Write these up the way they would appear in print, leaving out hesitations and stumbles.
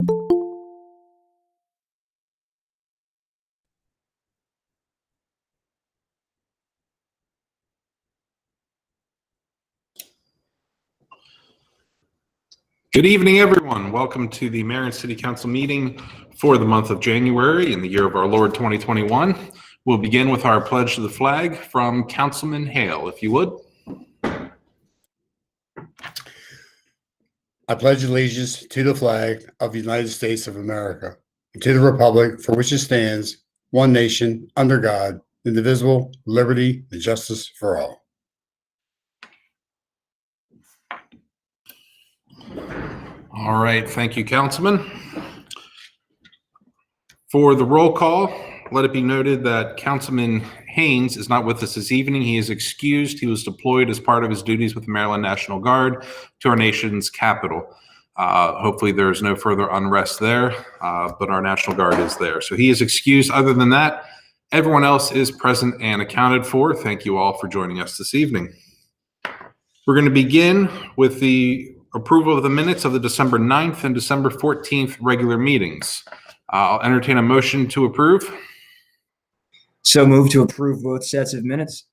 Good evening, everyone. Welcome to the Mayor and City Council meeting for the month of January in the year of our Lord 2021. We'll begin with our pledge to the flag from Councilman Hale, if you would. I pledge allegiance to the flag of the United States of America and to the republic for which it stands, one nation, under God, indivisible, liberty and justice for all. All right, thank you, Councilman. For the roll call, let it be noted that Councilman Haynes is not with us this evening. He is excused. He was deployed as part of his duties with the Maryland National Guard to our nation's capital. Hopefully there's no further unrest there, but our National Guard is there. So he is excused. Other than that, everyone else is present and accounted for. Thank you all for joining us this evening. We're going to begin with the approval of the minutes of the December 9th and December 14th regular meetings. I'll entertain a motion to approve. So move to approve both sets of minutes.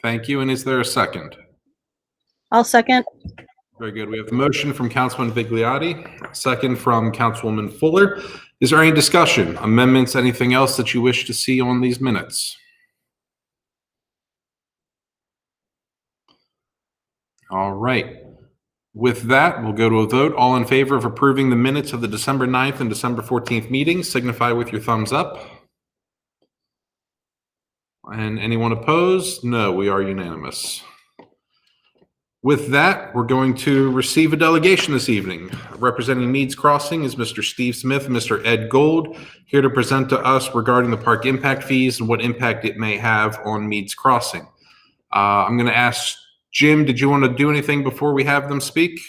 Thank you. And is there a second? I'll second. Very good. We have the motion from Councilman Vigliotti, second from Councilwoman Fuller. Is there any discussion, amendments, anything else that you wish to see on these minutes? All right. With that, we'll go to a vote. All in favor of approving the minutes of the December 9th and December 14th meetings, signify with your thumbs up. And anyone opposed? No, we are unanimous. With that, we're going to receive a delegation this evening. Representing Meads Crossing is Mr. Steve Smith and Mr. Ed Gold, here to present to us regarding the park impact fees and what impact it may have on Meads Crossing. I'm going to ask Jim, did you want to do anything before we have them speak?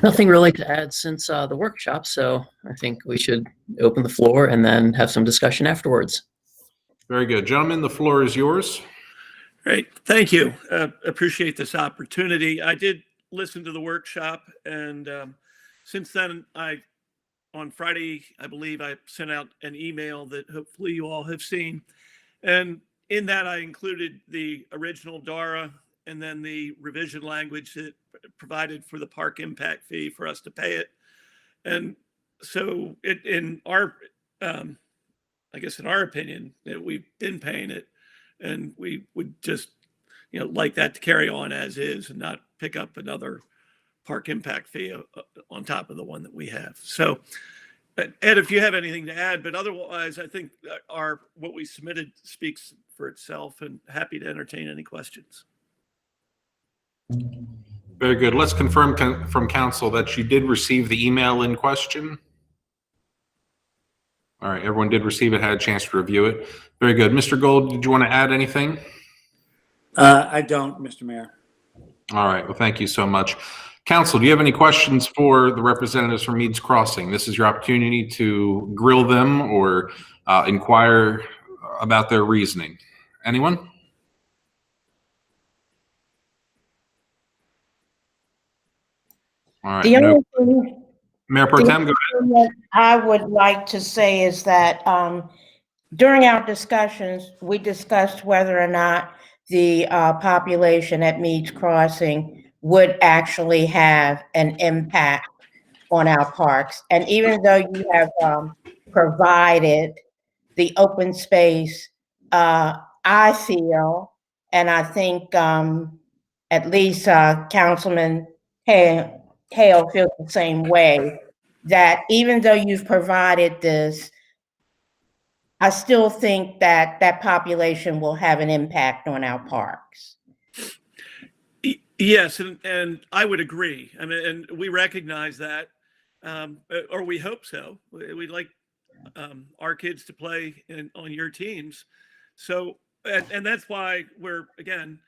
Nothing really to add since the workshop, so I think we should open the floor and then have some discussion afterwards. Very good. Gentlemen, the floor is yours. Great. Thank you. Appreciate this opportunity. I did listen to the workshop, and since then, on Friday, I believe I sent out an email that hopefully you all have seen. And in that, I included the original DARA and then the revision language that provided for the park impact fee for us to pay it. And so in our, I guess in our opinion, that we've been paying it, and we would just, like that to carry on as is and not pick up another park impact fee on top of the one that we have. So, Ed, if you have anything to add, but otherwise, I think what we submitted speaks for itself, and happy to entertain any questions. Very good. Let's confirm from council that you did receive the email in question. All right, everyone did receive it, had a chance to review it. Very good. Mr. Gold, did you want to add anything? I don't, Mr. Mayor. All right, well, thank you so much. Council, do you have any questions for the representatives from Meads Crossing? This is your opportunity to grill them or inquire about their reasoning. Anyone? All right. The only thing, Mayor Pro Tem, go ahead. that I would like to say is that during our discussions, we discussed whether or not the population at Meads Crossing would actually have an impact on our parks. And even though you have provided the open space, I feel, and I think at least Councilman Hale feels the same way, that even though you've provided this, I still think that that population will have an impact on our parks. Yes, and I would agree. I mean, and we recognize that, or we hope so. We'd like our kids to play on your teams. So, and that's why we're, again,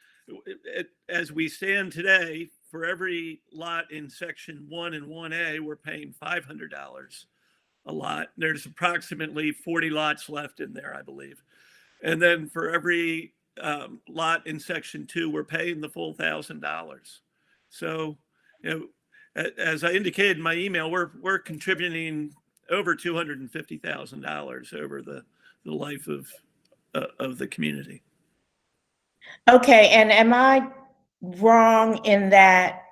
as we stand today, for every lot in section 1 and 1A, we're paying $500 a lot. There's approximately 40 lots left in there, I believe. And then for every lot in section 2, we're paying the full $1,000. So, as I indicated in my email, we're contributing over $250,000 over the life of the community. Okay, and am I wrong in that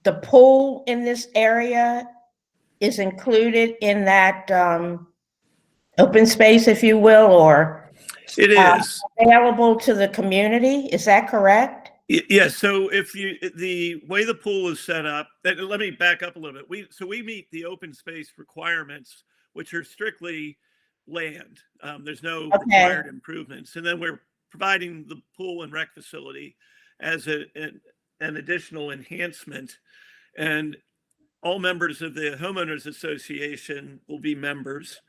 the pool in this area is included in that open space, if you will, or It is. available to the community? Is that correct? Yes. So the way the pool is set up, let me back up a little bit. We meet the open space requirements, which are strictly land. There's no required improvements. And then we're providing the pool and rec facility as an additional enhancement. And all members of the homeowners association will be members.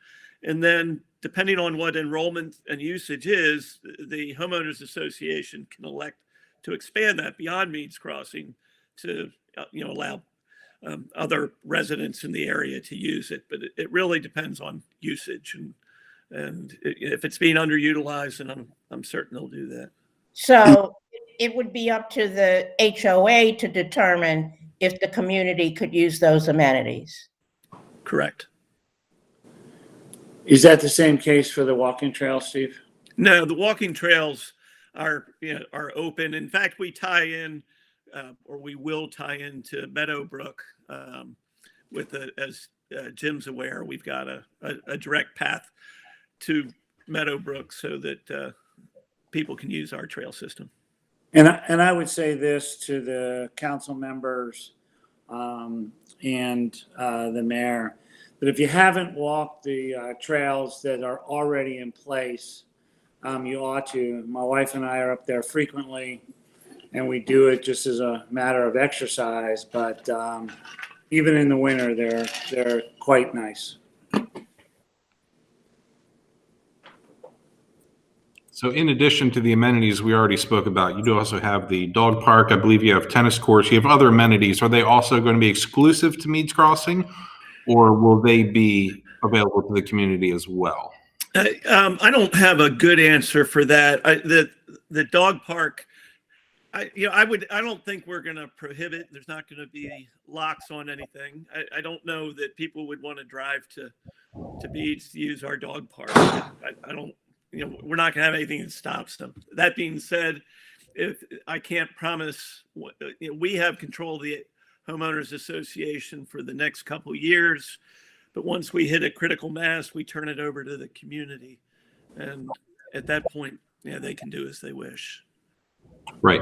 And then depending on what enrollment and usage is, the homeowners association can elect to expand that beyond Meads Crossing to allow other residents in the area to use it. But it really depends on usage, and if it's being underutilized, and I'm certain they'll do that. So it would be up to the HOA to determine if the community could use those amenities. Correct. Is that the same case for the walking trail, Steve? No, the walking trails are open. In fact, we tie in, or we will tie into Meadowbrook as Jim's aware. We've got a direct path to Meadowbrook so that people can use our trail system. And I would say this to the council members and the mayor, that if you haven't walked the trails that are already in place, you ought to. My wife and I are up there frequently, and we do it just as a matter of exercise. But even in the winter, they're quite nice. So in addition to the amenities we already spoke about, you do also have the dog park. I believe you have tennis courts. You have other amenities. Are they also going to be exclusive to Meads Crossing, or will they be available to the community as well? I don't have a good answer for that. The dog park, I don't think we're going to prohibit. There's not going to be locks on anything. I don't know that people would want to drive to Meads to use our dog park. I don't. We're not going to have anything that stops them. That being said, if I can't promise, we have control of the homeowners association for the next couple years. But once we hit a critical mass, we turn it over to the community. And at that point, they can do as they wish. Right.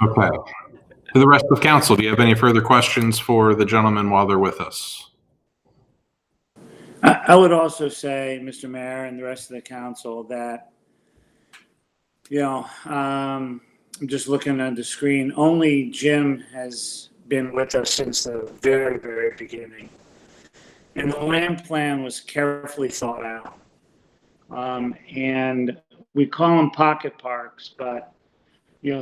Okay. To the rest of council, do you have any further questions for the gentlemen while they're with us? I would also say, Mr. Mayor and the rest of the council, that, I'm just looking at the screen, only Jim has been with us since the very, very beginning. And the land plan was carefully thought out. And we call them pocket parks, but,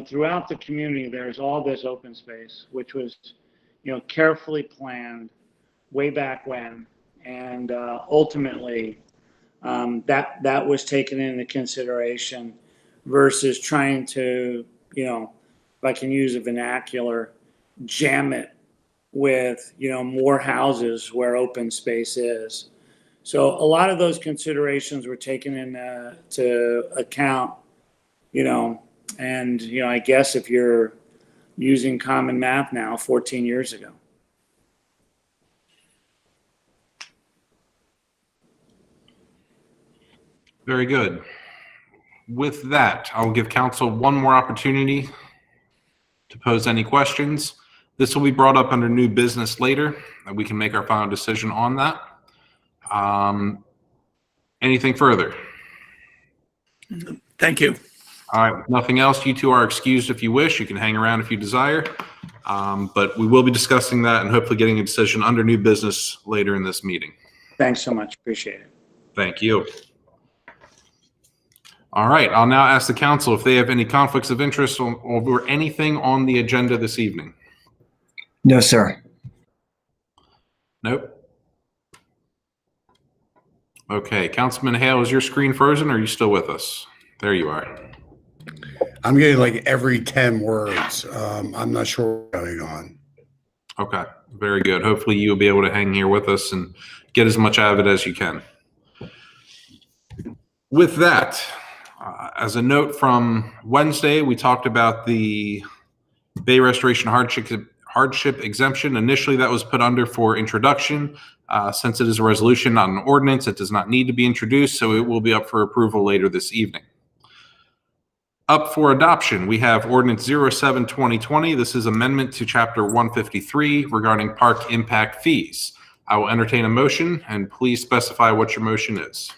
throughout the community, there's all this open space, which was, carefully planned way back when. And ultimately, that was taken into consideration versus trying to, if I can use a vernacular, jam it with, more houses where open space is. So a lot of those considerations were taken into account, and, I guess if you're using common math now, 14 years ago. Very good. With that, I'll give council one more opportunity to pose any questions. This will be brought up under new business later, and we can make our final decision on that. Anything further? Thank you. All right, with nothing else, you two are excused if you wish. You can hang around if you desire. But we will be discussing that and hopefully getting a decision under new business later in this meeting. Thanks so much. Appreciate it. Thank you. All right, I'll now ask the council if they have any conflicts of interest over anything on the agenda this evening. No, sir. Nope. Okay, Councilman Hale, is your screen frozen or are you still with us? There you are. I'm getting like every 10 words. I'm not sure what's going on. Okay, very good. Hopefully you'll be able to hang here with us and get as much out of it as you can. With that, as a note from Wednesday, we talked about the Bay Restoration hardship exemption. Initially, that was put under for introduction. Since it is a resolution, not an ordinance, it does not need to be introduced, so it will be up for approval later this evening. Up for adoption, we have Ordinance 07-2020. This is amendment to Chapter 153 regarding park impact fees. I will entertain a motion, and please specify what your motion is.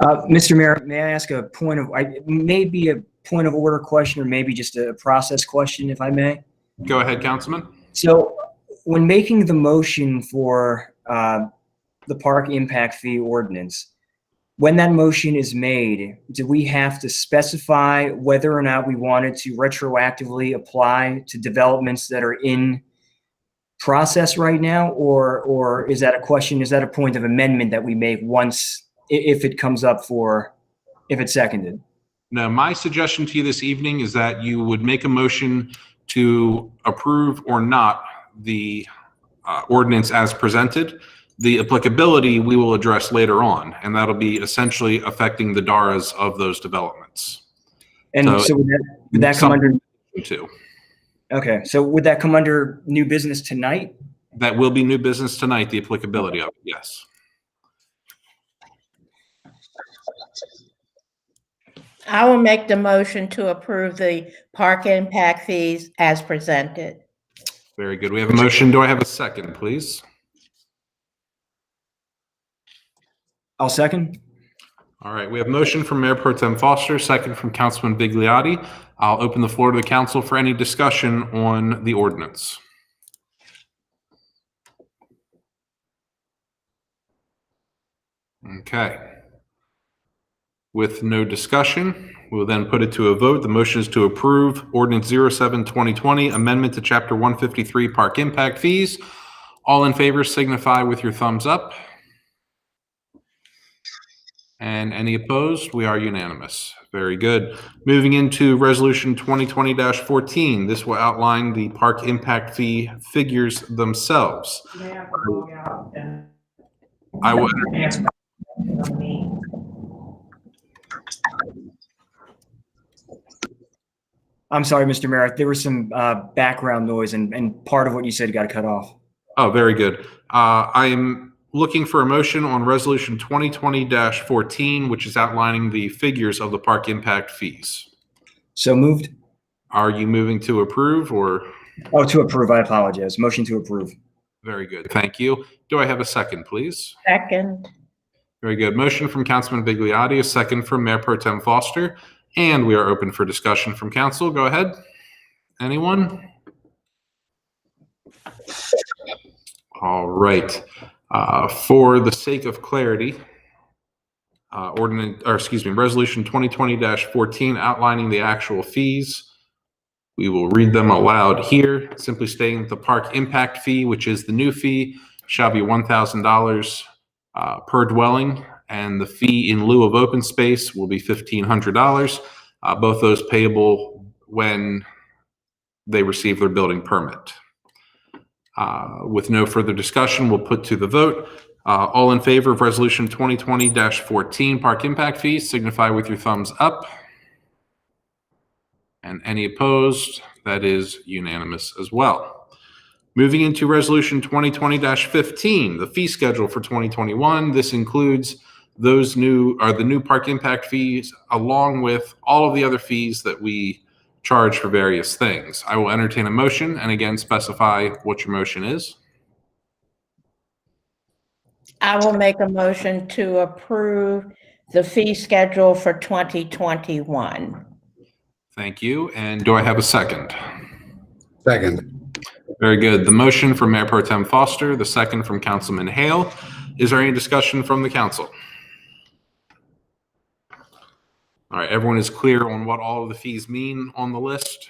Mr. Mayor, may I ask a point of, maybe a point of order question or maybe just a process question, if I may? Go ahead, Councilman. So when making the motion for the park impact fee ordinance, when that motion is made, do we have to specify whether or not we wanted to retroactively apply to developments that are in process right now? Or is that a question, is that a point of amendment that we make once, if it comes up for, if it's seconded? No, my suggestion to you this evening is that you would make a motion to approve or not the ordinance as presented. The applicability we will address later on, and that'll be essentially affecting the DARAs of those developments. And so would that come under? Too. Okay, so would that come under new business tonight? That will be new business tonight, the applicability of it, yes. I will make the motion to approve the park impact fees as presented. Very good. We have a motion. Do I have a second, please? I'll second. All right. We have a motion from Mayor Pro Tem Foster, second from Councilman Bigliotti. I'll open the floor to the council for any discussion on the ordinance. Okay. With no discussion, we'll then put it to a vote. The motion is to approve Ordinance 07-2020, Amendment to Chapter 153 Park Impact Fees. All in favor signify with your thumbs up. And any opposed? We are unanimous. Very good. Moving into Resolution 2020-14. This will outline the park impact fee figures themselves. I will. I'm sorry, Mr. Mayor. There was some background noise and part of what you said got cut off. Oh, very good. I am looking for a motion on Resolution 2020-14, which is outlining the figures of the park impact fees. So moved. Are you moving to approve or? Oh, to approve. I apologize. Motion to approve. Very good. Thank you. Do I have a second, please? Second. Very good. Motion from Councilman Bigliotti, a second from Mayor Pro Tem Foster, and we are open for discussion from council. Go ahead. Anyone? All right. For the sake of clarity, Resolution 2020-14 outlining the actual fees. We will read them aloud here, simply stating that the park impact fee, which is the new fee, shall be $1,000 per dwelling, and the fee in lieu of open space will be $1,500. Both those payable when they receive their building permit. With no further discussion, we'll put to the vote. All in favor of Resolution 2020-14 Park Impact Fees, signify with your thumbs up. And any opposed, that is unanimous as well. Moving into Resolution 2020-15, the fee schedule for 2021. This includes the new park impact fees, along with all of the other fees that we charge for various things. I will entertain a motion, and again, specify what your motion is. I will make a motion to approve the fee schedule for 2021. Thank you. And do I have a second? Second. Very good. The motion from Mayor Pro Tem Foster, the second from Councilman Hale. Is there any discussion from the council? All right, everyone is clear on what all of the fees mean on the list?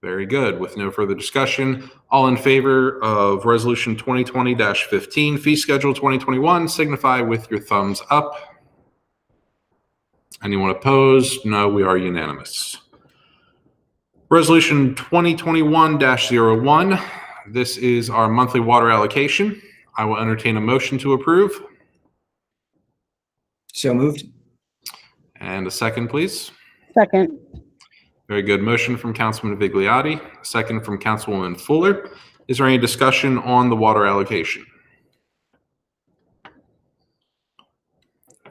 Very good. With no further discussion, all in favor of Resolution 2020-15, Fee Schedule 2021, signify with your thumbs up. Anyone opposed? No, we are unanimous. Resolution 2021-01. This is our monthly water allocation. I will entertain a motion to approve. So moved. And a second, please. Second. Very good. Motion from Councilman Vigliotti, second from Councilwoman Fuller. Is there any discussion on the water allocation?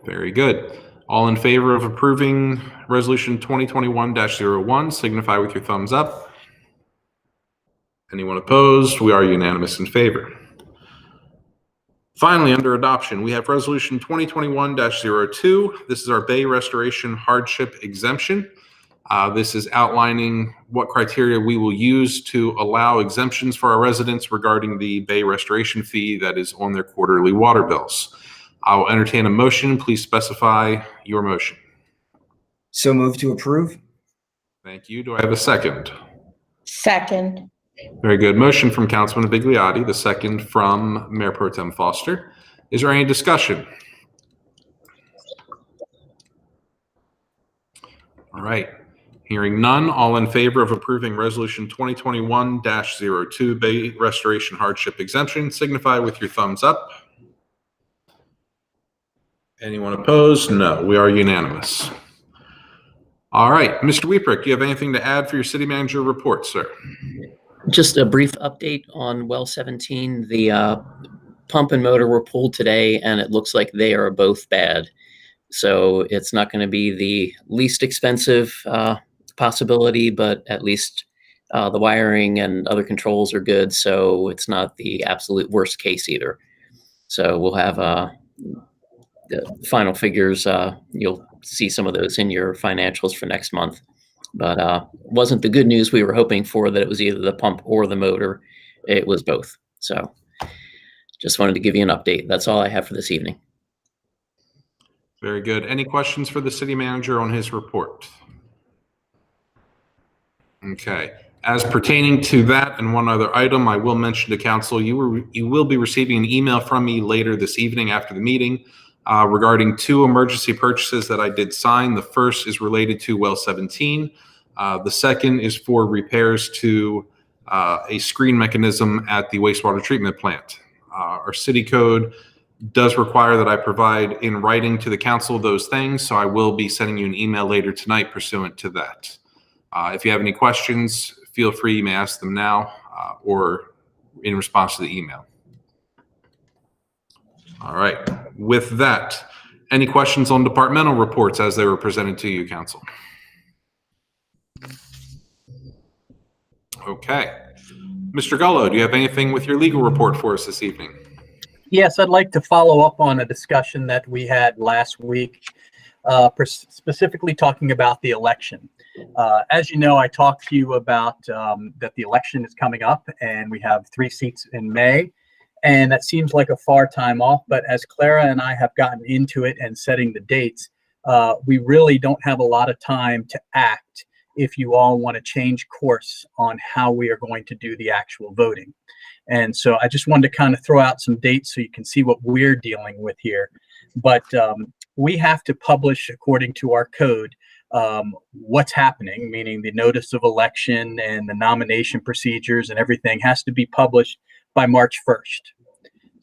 Very good. All in favor of approving Resolution 2021-01, signify with your thumbs up. Anyone opposed? We are unanimous in favor. Finally, under adoption, we have Resolution 2021-02. This is our Bay Restoration Hardship Exemption. This is outlining what criteria we will use to allow exemptions for our residents regarding the Bay Restoration fee that is on their quarterly water bills. I will entertain a motion. Please specify your motion. So moved to approve. Thank you. Do I have a second? Second. Very good. Motion from Councilman Vigliotti, the second from Mayor Pro Tem Foster. Is there any discussion? All right. Hearing none, all in favor of approving Resolution 2021-02 Bay Restoration Hardship Exemption, signify with your thumbs up. Anyone opposed? No, we are unanimous. All right, Mr. Weeprick, do you have anything to add for your city manager report, sir? Just a brief update on well 17. The pump and motor were pulled today, and it looks like they are both bad. So it's not going to be the least expensive possibility, but at least the wiring and other controls are good. So it's not the absolute worst case either. So we'll have the final figures. You'll see some of those in your financials for next month. But wasn't the good news we were hoping for, that it was either the pump or the motor. It was both. So just wanted to give you an update. That's all I have for this evening. Very good. Any questions for the city manager on his report? Okay. As pertaining to that and one other item, I will mention to council, you will be receiving an email from me later this evening after the meeting regarding 2 emergency purchases that I did sign. The first is related to well 17. The second is for repairs to a screen mechanism at the wastewater treatment plant. Our city code does require that I provide in writing to the council those things, so I will be sending you an email later tonight pursuant to that. If you have any questions, feel free, you may ask them now or in response to the email. All right. With that, any questions on departmental reports as they were presented to you, council? Okay. Mr. Gullo, do you have anything with your legal report for us this evening? Yes, I'd like to follow up on a discussion that we had last week, specifically talking about the election. As you know, I talked to you about that the election is coming up and we have 3 seats in May. And that seems like a far time off, but as Clara and I have gotten into it and setting the dates, we really don't have a lot of time to act if you all want to change course on how we are going to do the actual voting. And so I just wanted to kind of throw out some dates so you can see what we're dealing with here. But we have to publish, according to our code, what's happening, meaning the notice of election and the nomination procedures and everything has to be published by March 1st.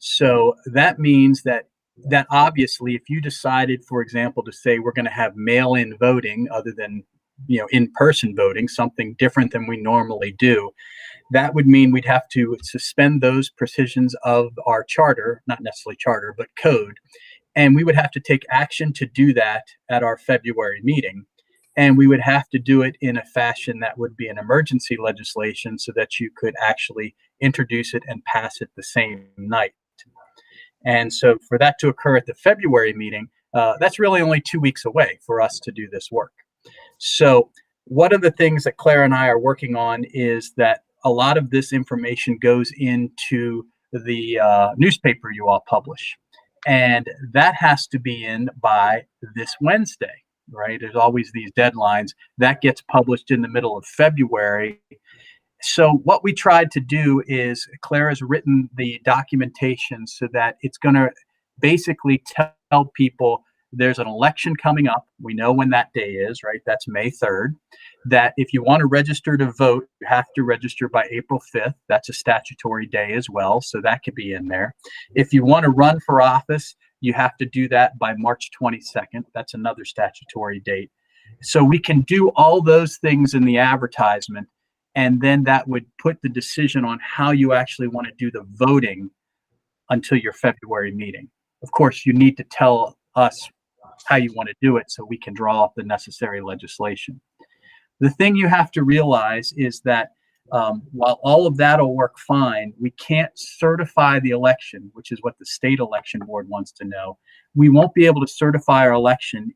So that means that obviously, if you decided, for example, to say we're going to have mail-in voting other than, you know, in-person voting, something different than we normally do, that would mean we'd have to suspend those provisions of our charter, not necessarily charter, but code. And we would have to take action to do that at our February meeting. And we would have to do it in a fashion that would be an emergency legislation so that you could actually introduce it and pass it the same night. And so for that to occur at the February meeting, that's really only 2 weeks away for us to do this work. So one of the things that Claire and I are working on is that a lot of this information goes into the newspaper you all publish. And that has to be in by this Wednesday, right? There's always these deadlines. That gets published in the middle of February. So what we tried to do is Claire has written the documentation so that it's going to basically tell people there's an election coming up. We know when that day is, right? That's May 3rd. That if you want to register to vote, you have to register by April 5th. That's a statutory day as well, so that could be in there. If you want to run for office, you have to do that by March 22nd. That's another statutory date. So we can do all those things in the advertisement, and then that would put the decision on how you actually want to do the voting until your February meeting. Of course, you need to tell us how you want to do it so we can draw up the necessary legislation. The thing you have to realize is that while all of that will work fine, we can't certify the election, which is what the state election board wants to know. We won't be able to certify our election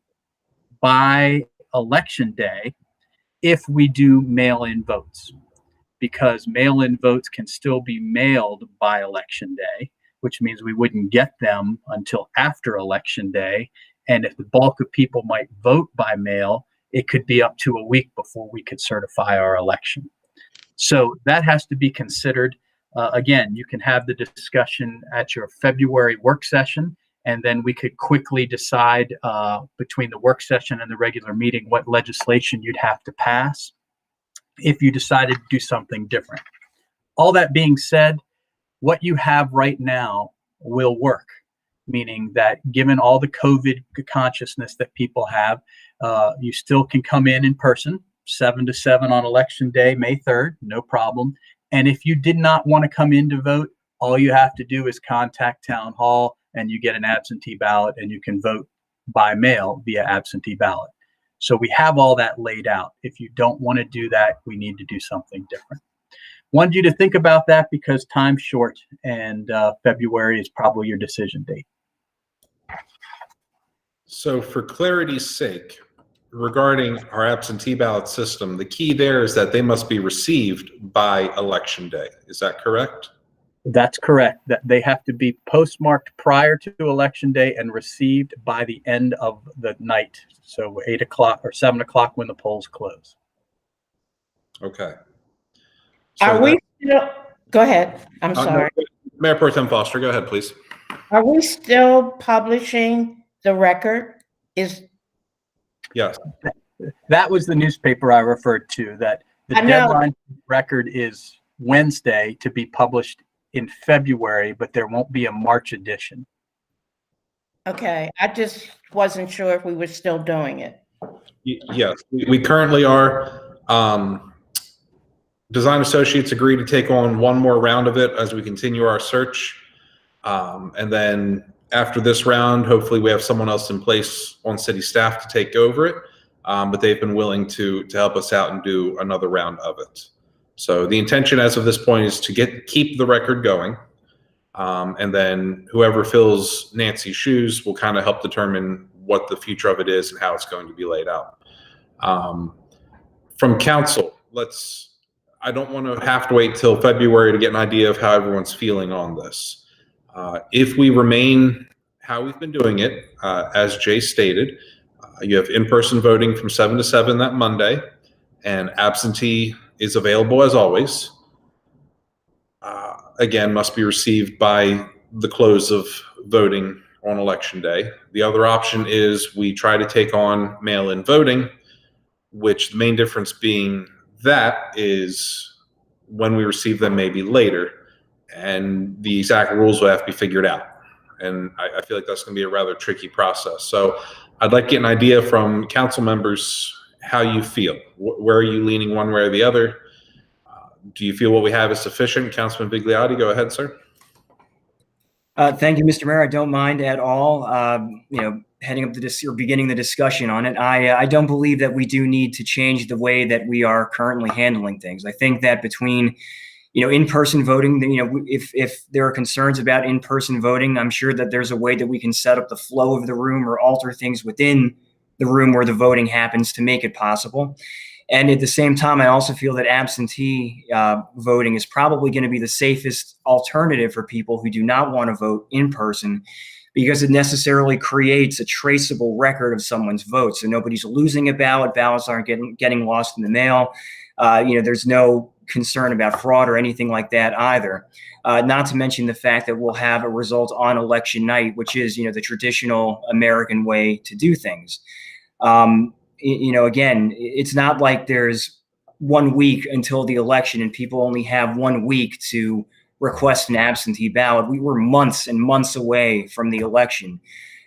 by election day if we do mail-in votes, because mail-in votes can still be mailed by election day, which means we wouldn't get them until after election day. And if the bulk of people might vote by mail, it could be up to a week before we could certify our election. So that has to be considered. Again, you can have the discussion at your February work session, and then we could quickly decide between the work session and the regular meeting what legislation you'd have to pass if you decided to do something different. All that being said, what you have right now will work, meaning that given all the COVID consciousness that people have, you still can come in person, 7 to 7 on election day, May 3rd, no problem. And if you did not want to come in to vote, all you have to do is contact town hall and you get an absentee ballot and you can vote by mail via absentee ballot. So we have all that laid out. If you don't want to do that, we need to do something different. Wanted you to think about that because time's short and February is probably your decision date. So for clarity's sake, regarding our absentee ballot system, the key there is that they must be received by election day. Is that correct? That's correct. That they have to be postmarked prior to election day and received by the end of the night. So 8 o'clock or 7 o'clock when the polls close. Okay. So Are we still, go ahead, I'm sorry. No, Mayor Pro Tem Foster, go ahead, please. Are we still publishing the record? Yes. That was the newspaper I referred to, that the I know. deadline record is Wednesday to be published in February, but there won't be a March edition. Okay, I just wasn't sure if we were still doing it. Yes, we currently are. Design Associates agreed to take on one more round of it as we continue our search. And then after this round, hopefully we have someone else in place on city staff to take over it. But they've been willing to help us out and do another round of it. So the intention as of this point is to keep the record going. And then whoever fills Nancy's shoes will kind of help determine what the future of it is and how it's going to be laid out. From council, I don't want to have to wait till February to get an idea of how everyone's feeling on this. If we remain how we've been doing it, as Jay stated, you have in-person voting from 7 to 7 that Monday, and absentee is available as always. Again, must be received by the close of voting on election day. The other option is we try to take on mail-in voting, which the main difference being that is when we receive them maybe later, and the exact rules will have to be figured out. And I feel like that's going to be a rather tricky process. So I'd like to get an idea from council members how you feel. Where are you leaning one way or the other? Do you feel what we have is sufficient? Councilman Bigliotti, go ahead, sir. Thank you, Mr. Mayor. I don't mind at all, heading up or beginning the discussion on it. I don't believe that we do need to change the way that we are currently handling things. I think that between, in-person voting, if there are concerns about in-person voting, I'm sure that there's a way that we can set up the flow of the room or alter things within the room where the voting happens to make it possible. And at the same time, I also feel that absentee voting is probably going to be the safest alternative for people who do not want to vote in person, because it necessarily creates a traceable record of someone's vote. So nobody's losing a ballot. Ballots aren't getting lost in the mail. There's no concern about fraud or anything like that either. Not to mention the fact that we'll have a result on election night, which is, the traditional American way to do things. Again, it's not like there's 1 week until the election and people only have 1 week to request an absentee ballot. We were months and months away from the election.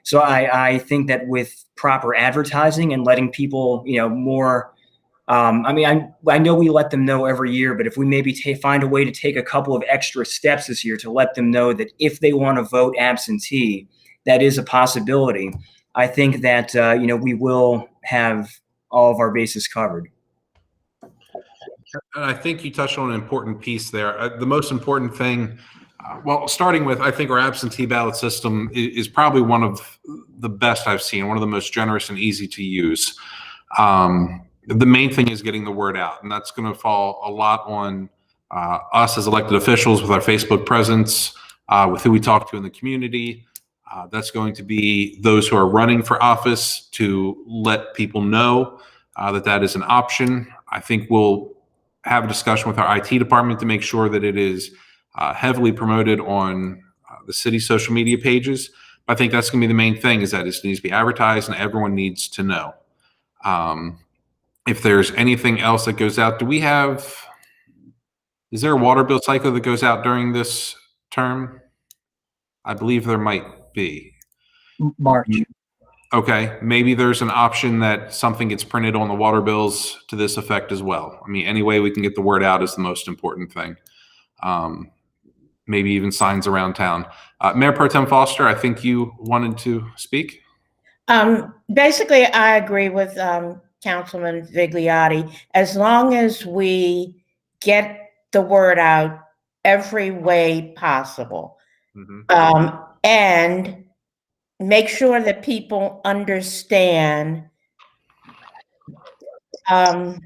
So I think that with proper advertising and letting people, more, I know we let them know every year, but if we maybe find a way to take a couple of extra steps this year to let them know that if they want to vote absentee, that is a possibility. I think that, we will have all of our bases covered. And I think you touched on an important piece there. The most important thing, starting with, I think our absentee ballot system is probably one of the best I've seen, one of the most generous and easy to use. The main thing is getting the word out, and that's going to fall a lot on us as elected officials with our Facebook presence, with who we talk to in the community. That's going to be those who are running for office to let people know that is an option. I think we'll have a discussion with our IT department to make sure that it is heavily promoted on the city's social media pages. But I think that's going to be the main thing, is that it needs to be advertised and everyone needs to know. If there's anything else that goes out, is there a water bill cycle that goes out during this term? I believe there might be. March. Okay, maybe there's an option that something gets printed on the water bills to this effect as well. I mean, any way we can get the word out is the most important thing. Maybe even signs around town. Mayor Pro Tem Foster, I think you wanted to speak. Basically, I agree with Councilman Vigliotti. As long as we get the word out every way possible, and make sure that people understand that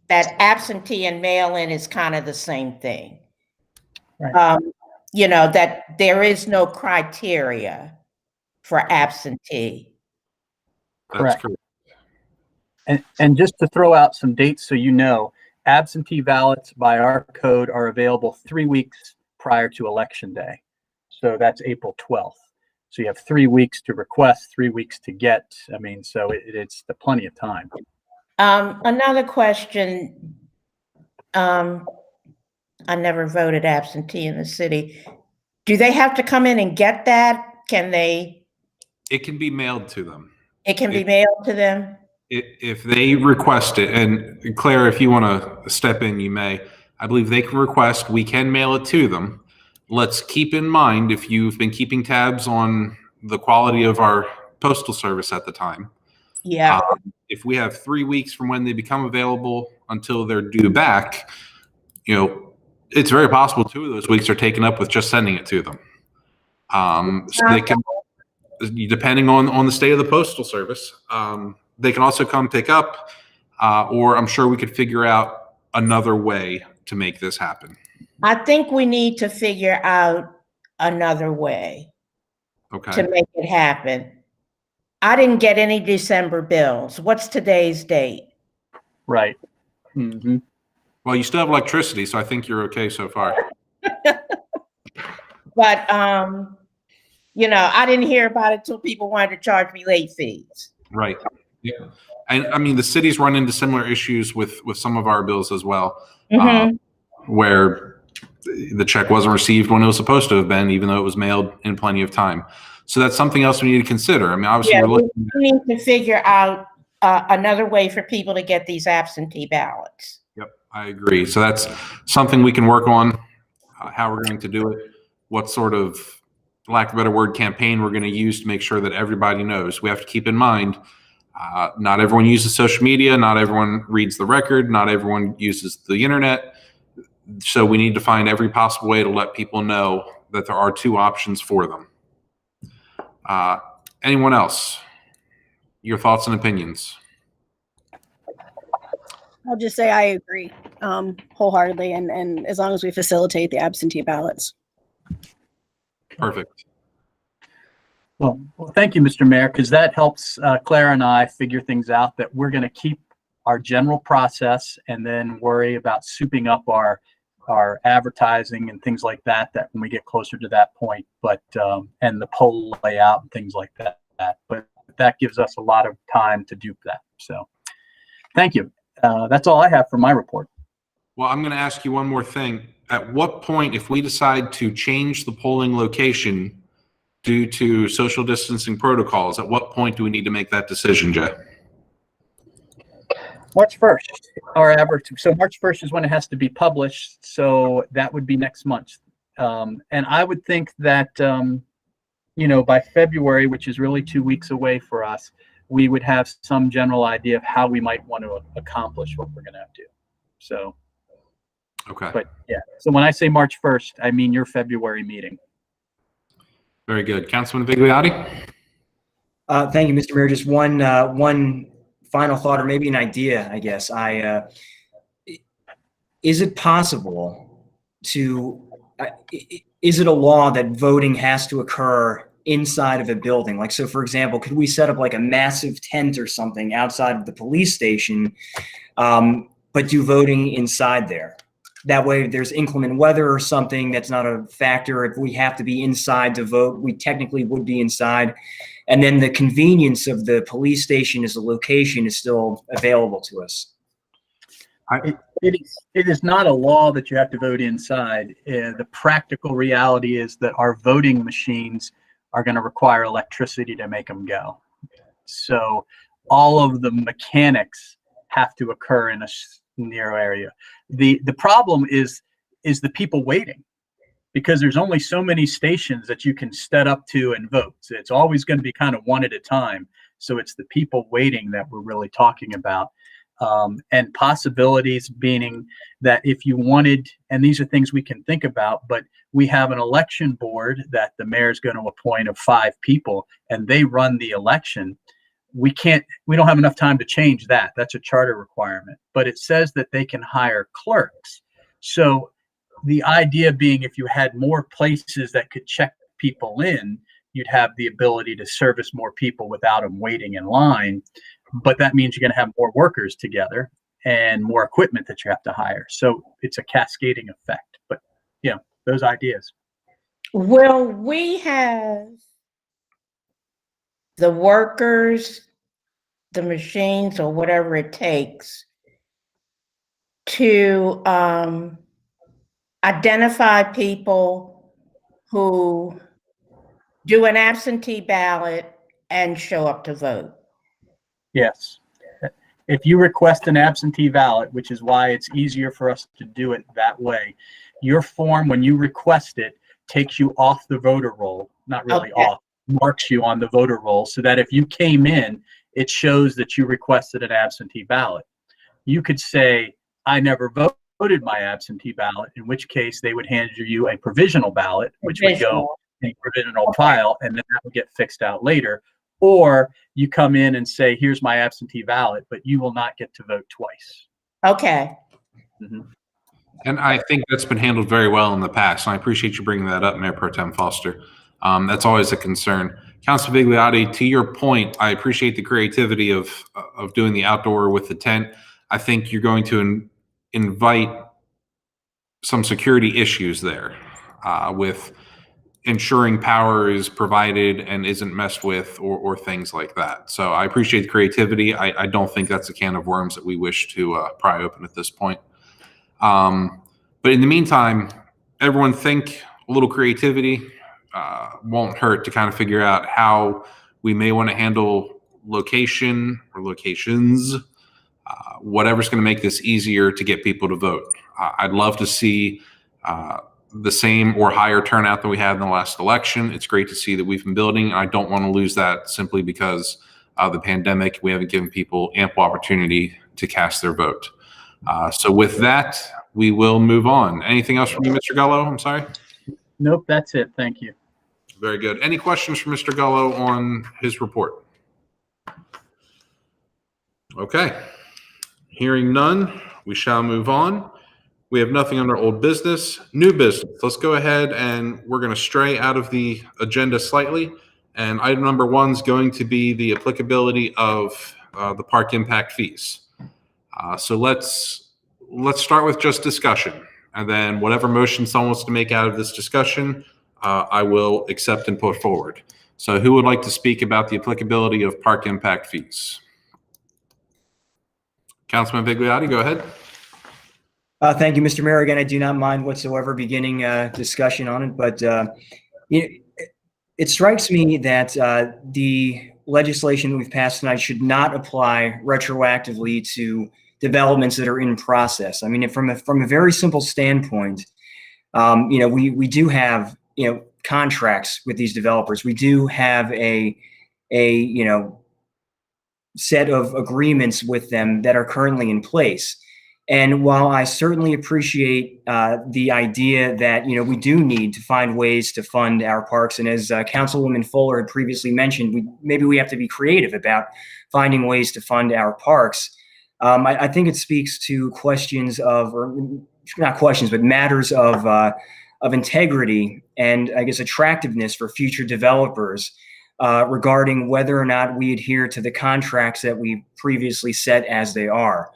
absentee and mail-in is kind of the same thing. Right. That there is no criteria for absentee. Correct. And just to throw out some dates so you know, absentee ballots by our code are available 3 weeks prior to Election Day. So that's April 12th. So you have 3 weeks to request, 3 weeks to get. I mean, so it's plenty of time. Another question. I never voted absentee in the city. Do they have to come in and get that? Can they? It can be mailed to them. It can be mailed to them? If they request it, and Claire, if you want to step in, you may. I believe they can request, we can mail it to them. Let's keep in mind, if you've been keeping tabs on the quality of our postal service at the time. Yeah. If we have 3 weeks from when they become available until they're due back, it's very possible 2 of those weeks are taken up with just sending it to them. So they can, depending on the state of the postal service, they can also come pick up, or I'm sure we could figure out another way to make this happen. I think we need to figure out another way to make it happen. I didn't get any December bills. What's today's date? Right. Mm-hmm. Well, you still have electricity, so I think you're okay so far. But, I didn't hear about it till people wanted to charge me late fees. Right. Yeah. And I mean, the city's run into similar issues with some of our bills as well, where the check wasn't received when it was supposed to have been, even though it was mailed in plenty of time. So that's something else we need to consider. I mean, obviously, we need to figure out another way for people to get these absentee ballots. Yep, I agree. So that's something we can work on, how we're going to do it, what sort of, for lack of a better word, campaign we're going to use to make sure that everybody knows. We have to keep in mind, not everyone uses social media, not everyone reads the record, not everyone uses the internet. So we need to find every possible way to let people know that there are 2 options for them. Anyone else? Your thoughts and opinions? I'll just say I agree wholeheartedly, and as long as we facilitate the absentee ballots. Perfect. Well, thank you, Mr. Mayor, because that helps Claire and I figure things out that we're going to keep our general process and then worry about souping up our advertising and things like that when we get closer to that point, but and the poll layout and things like that. But that gives us a lot of time to do that. So thank you. That's all I have for my report. Well, I'm going to ask you one more thing. At what point, if we decide to change the polling location due to social distancing protocols, at what point do we need to make that decision, Jay? March 1st, our average. So March 1st is when it has to be published. So that would be next month. And I would think that, by February, which is really 2 weeks away for us, we would have some general idea of how we might want to accomplish what we're going to do. So, okay. But yeah, so when I say March 1st, I mean your February meeting. Very good. Councilman Vigliotti? Thank you, Mr. Mayor. Just one final thought, or maybe an idea, I guess. Is it possible is it a law that voting has to occur inside of a building? Like, so for example, could we set up like a massive tent or something outside of the police station, but do voting inside there? That way, if there's inclement weather or something, that's not a factor. If we have to be inside to vote, we technically would be inside. And then the convenience of the police station as a location is still available to us. It is not a law that you have to vote inside. The practical reality is that our voting machines are going to require electricity to make them go. So all of the mechanics have to occur in a near area. The problem is the people waiting, because there's only so many stations that you can set up to and vote. So it's always going to be kind of one at a time. So it's the people waiting that we're really talking about. And possibilities meaning that if you wanted, and these are things we can think about, but we have an election board that the mayor is going to appoint of 5 people and they run the election. We don't have enough time to change that. That's a charter requirement, but it says that they can hire clerks. So the idea being, if you had more places that could check people in, you'd have the ability to service more people without them waiting in line. But that means you're going to have more workers together and more equipment that you have to hire. So it's a cascading effect. But, those ideas. Will we have the workers, the machines, or whatever it takes to identify people who do an absentee ballot and show up to vote? Yes. If you request an absentee ballot, which is why it's easier for us to do it that way, your form, when you request it, takes you off the voter roll, not really Okay. off, marks you on the voter roll, so that if you came in, it shows that you requested an absentee ballot. You could say, I never voted my absentee ballot, in which case they would hand you a provisional ballot, which would go in a provisional file, and then that would get fixed out later. Or you come in and say, here's my absentee ballot, but you will not get to vote twice. Okay. Mm-hmm. And I think that's been handled very well in the past. And I appreciate you bringing that up, Mayor Pro Tem Foster. That's always a concern. Councilor Vigliotti, to your point, I appreciate the creativity of doing the outdoor with the tent. I think you're going to invite some security issues there with ensuring power is provided and isn't messed with or things like that. So I appreciate the creativity. I don't think that's a can of worms that we wish to pry open at this point. But in the meantime, everyone think a little creativity won't hurt to kind of figure out how we may want to handle location or locations, whatever's going to make this easier to get people to vote. I'd love to see the same or higher turnout than we had in the last election. It's great to see that we've been building. I don't want to lose that simply because of the pandemic. We haven't given people ample opportunity to cast their vote. So with that, we will move on. Anything else from you, Mr. Gullo? I'm sorry. Nope, that's it. Thank you. Very good. Any questions for Mr. Gullo on his report? Okay. Hearing none, we shall move on. We have nothing under old business. New business. Let's go ahead and we're going to stray out of the agenda slightly. And item number 1 is going to be the applicability of the park impact fees. So let's start with just discussion, and then whatever motion someone wants to make out of this discussion, I will accept and put forward. So who would like to speak about the applicability of park impact fees? Councilman Vigliotti, go ahead. Thank you, Mr. Mayor. Again, I do not mind whatsoever beginning discussion on it, but it strikes me that the legislation we've passed tonight should not apply retroactively to developments that are in process. I mean, from a very simple standpoint, we do have contracts with these developers. We do have a set of agreements with them that are currently in place. And while I certainly appreciate the idea that we do need to find ways to fund our parks, and as Councilwoman Fuller had previously mentioned, maybe we have to be creative about finding ways to fund our parks. I think it speaks to questions of, or not questions, but matters of integrity and I guess attractiveness for future developers regarding whether or not we adhere to the contracts that we previously set as they are.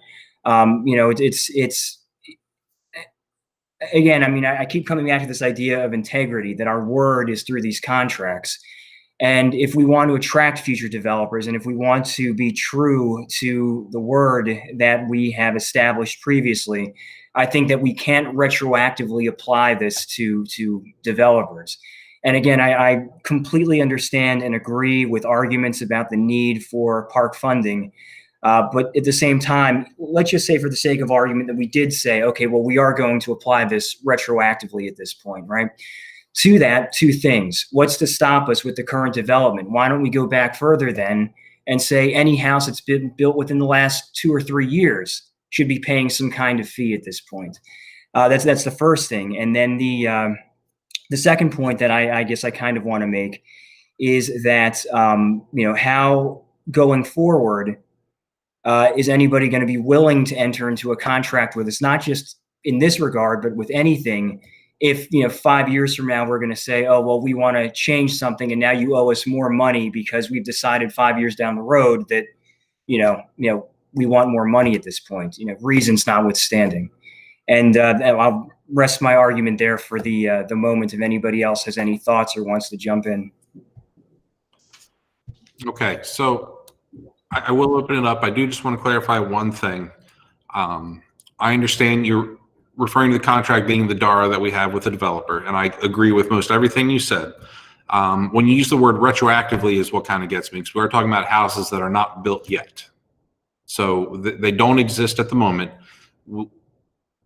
It's again, I mean, I keep coming back to this idea of integrity, that our word is through these contracts. And if we want to attract future developers, and if we want to be true to the word that we have established previously, I think that we can't retroactively apply this to developers. And again, I completely understand and agree with arguments about the need for park funding. But at the same time, let's just say for the sake of argument that we did say, okay, well, we are going to apply this retroactively at this point, right? To that, two things. What's to stop us with the current development? Why don't we go back further then and say any house that's been built within the last 2 or 3 years should be paying some kind of fee at this point? That's the first thing. And then the second point that I guess I kind of want to make is that, how going forward, is anybody going to be willing to enter into a contract with us, not just in this regard, but with anything? If 5 years from now we're going to say, oh well, we want to change something, and now you owe us more money because we've decided 5 years down the road that we want more money at this point. Reasons notwithstanding. And I'll rest my argument there for the moment. If anybody else has any thoughts or wants to jump in. Okay, so I will open it up. I do just want to clarify one thing. I understand you're referring to the contract being the DARA that we have with the developer, and I agree with most everything you said. When you use the word retroactively is what kind of gets me, because we're talking about houses that are not built yet. So they don't exist at the moment.